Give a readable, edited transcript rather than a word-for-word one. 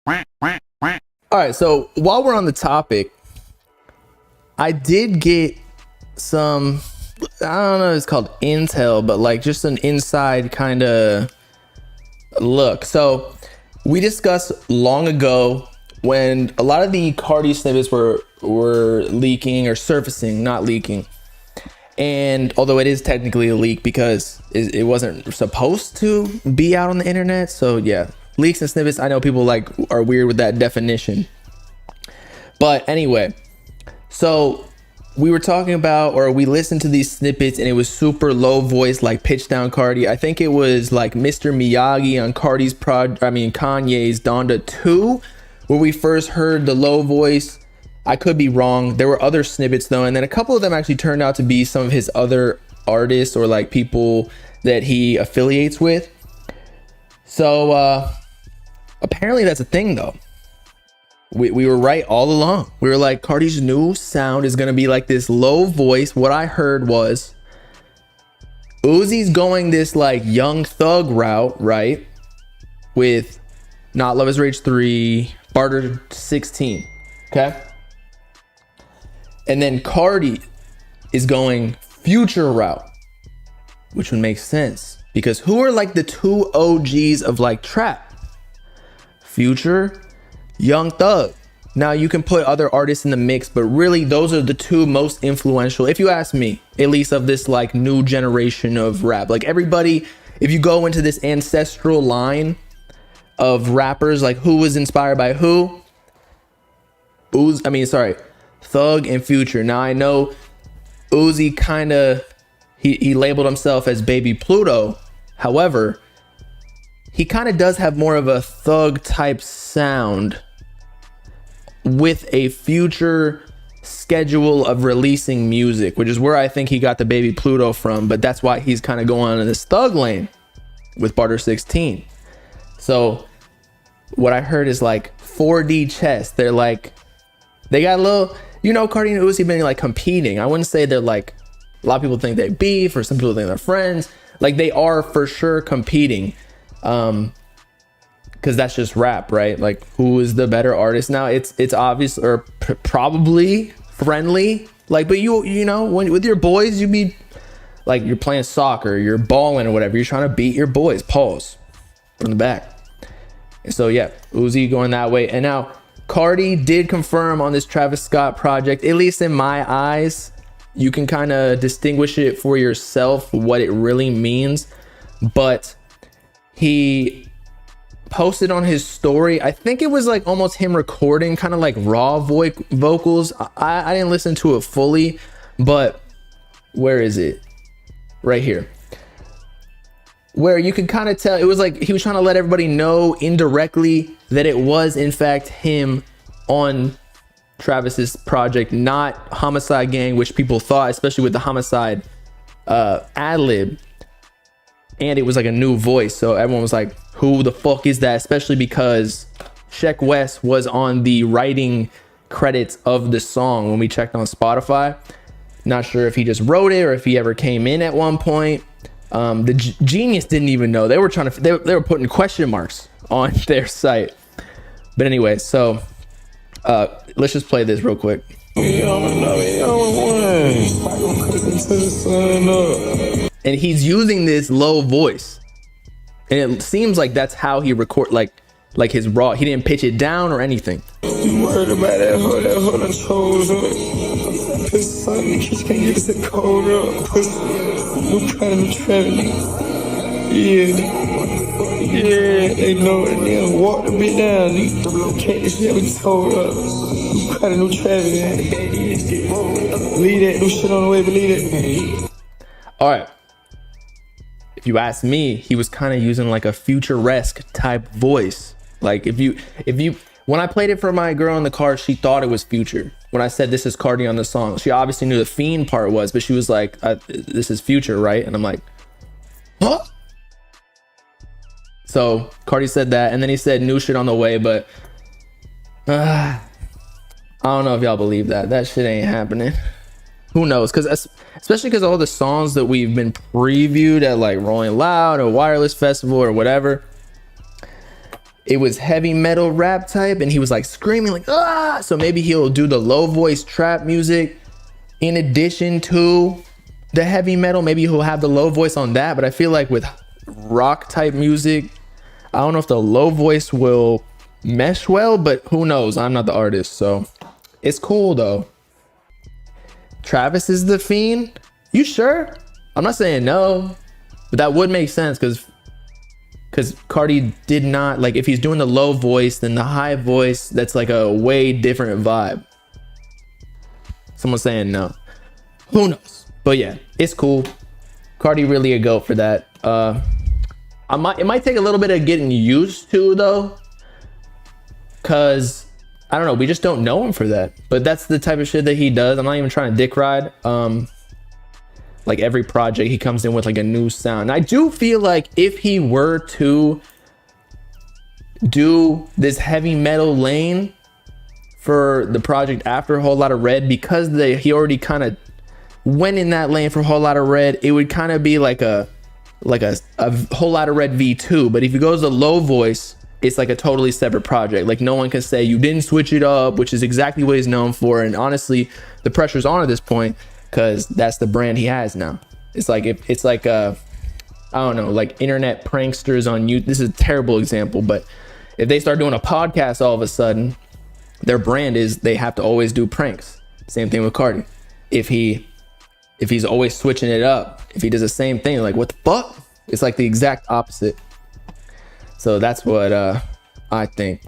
All right, so while we're on the topic, I did get some, I don't know if it's called intel, but like just an inside kind of look. So we discussed long ago when a lot of the Carti snippets were leaking or surfacing, not leaking. And although it is technically a leak because it wasn't supposed to be out on the internet. So yeah, leaks and snippets, I know people like are weird with that definition. But anyway, so we were talking about, or we listened to these snippets and it was super low voice, like pitch down Carti. I think it was like Mr. Miyagi on Carti's Kanye's Donda 2, where we first heard the low voice. I could be wrong. There were other snippets though, and then a couple of them actually turned out to be some of his other artists or like people that he affiliates with. So apparently that's a thing though. We were right all along. We were like, Carti's new sound is gonna be like this low voice. What I heard was Uzi's going this like Young Thug route, right? With Not Love Is Rage 3, Barter 16, okay? And then Carti is going Future route, which would make sense because who are like the two OGs of like trap? Future, Young Thug. Now you can put other artists in the mix, but really those are the two most influential, if you ask me, at least of this like new generation of rap. Like everybody, if you go into this ancestral line of rappers, like who was inspired by who? Thug and Future. Now I know Uzi kind of, he labeled himself as Baby Pluto. However, he kind of does have more of a thug type sound with a Future schedule of releasing music, which is where I think he got the Baby Pluto from, but that's why he's kind of going in this thug lane with Barter 16. So what I heard is like 4D chess. They're like, they got a little, you know, Carti and Uzi been like competing. I wouldn't say they're like, a lot of people think they beef or some people think they're friends. Like they are for sure competing. Because that's just rap, right? Like who is the better artist? Now it's obvious or probably friendly. Like, but you know, when with your boys, you be like, you're playing soccer, you're balling or whatever. You're trying to beat your boys. Pause from the back. And so yeah, Uzi going that way. And now Carti did confirm on this Travis Scott project, at least in my eyes, you can kind of distinguish it for yourself what it really means. But he posted on his story, I think it was like almost him recording kind of like raw vocals. I didn't listen to it fully, but where is it? Right here. Where you could kind of tell it was like he was trying to let everybody know indirectly that it was in fact him on Travis's project, not Homicide Gang, which people thought, especially with the Homicide ad-lib. And it was like a new voice, so everyone was like, who the fuck is that? Especially because Sheck West was on the writing credits of the song when we checked on Spotify. Not sure if he just wrote it or if he ever came in at one point. The Genius didn't even know. They were trying to, they were putting question marks on their site. But anyway, so let's just play this real quick. And he's using this low voice, and it seems like that's how he record, like his raw. He didn't pitch it down or anything. You worried about that hoe done chose up. Cause something just can't get the cold up. No kind of traveling. Yeah, they know it. They walk the bit down. Can't this shit be told up. No kind of no traveling. Leave that, no shit on the way, believe it. All right. If you ask me, he was kind of using like a Futuresque type voice. Like if you, when I played it for my girl in the car, she thought it was Future. When I said this is Carti on the song, she obviously knew the Fiend part was, but she was like, this is Future, right? And I'm like, huh? So Carti said that, and then he said new shit on the way, but I don't know if y'all believe that. That shit ain't happening. Who knows? Because especially because all the songs that we've been previewed at like Rolling Loud or Wireless Festival or whatever, it was heavy metal rap type and he was like screaming like ah, so maybe he'll do the low voice trap music in addition to the heavy metal. Maybe he'll have the low voice on that, but I feel like with rock type music, I don't know if the low voice will mesh well, but who knows? I'm not the artist, so it's cool though. Travis is the Fiend? You sure? I'm not saying no, but that would make sense because Carti did not, like, if he's doing the low voice, then the high voice, that's like a way different vibe. Someone's saying no. Who knows? But yeah, it's cool. Carti really a goat for that. It might take a little bit of getting used to though, cause I don't know, we just don't know him for that. But that's the type of shit that he does. I'm not even trying to dick ride. Like every project he comes in with like a new sound. And I do feel like if he were to do this heavy metal lane for the project after a Whole Lot of Red, because he already kind of went in that lane for a Whole Lot of Red, it would kind of be like a Whole Lot of Red V2. But if he goes to low voice, it's like a totally separate project. Like no one can say you didn't switch it up, which is exactly what he's known for. And honestly, the pressure's on at this point because that's the brand he has now. It's like it's like I don't know, like internet pranksters on YouTube. This is a terrible example, but if they start doing a podcast all of a sudden, their brand is they have to always do pranks. Same thing with Carti. If he's always switching it up, if he does the same thing, like what the fuck? It's like the exact opposite. So that's what I think.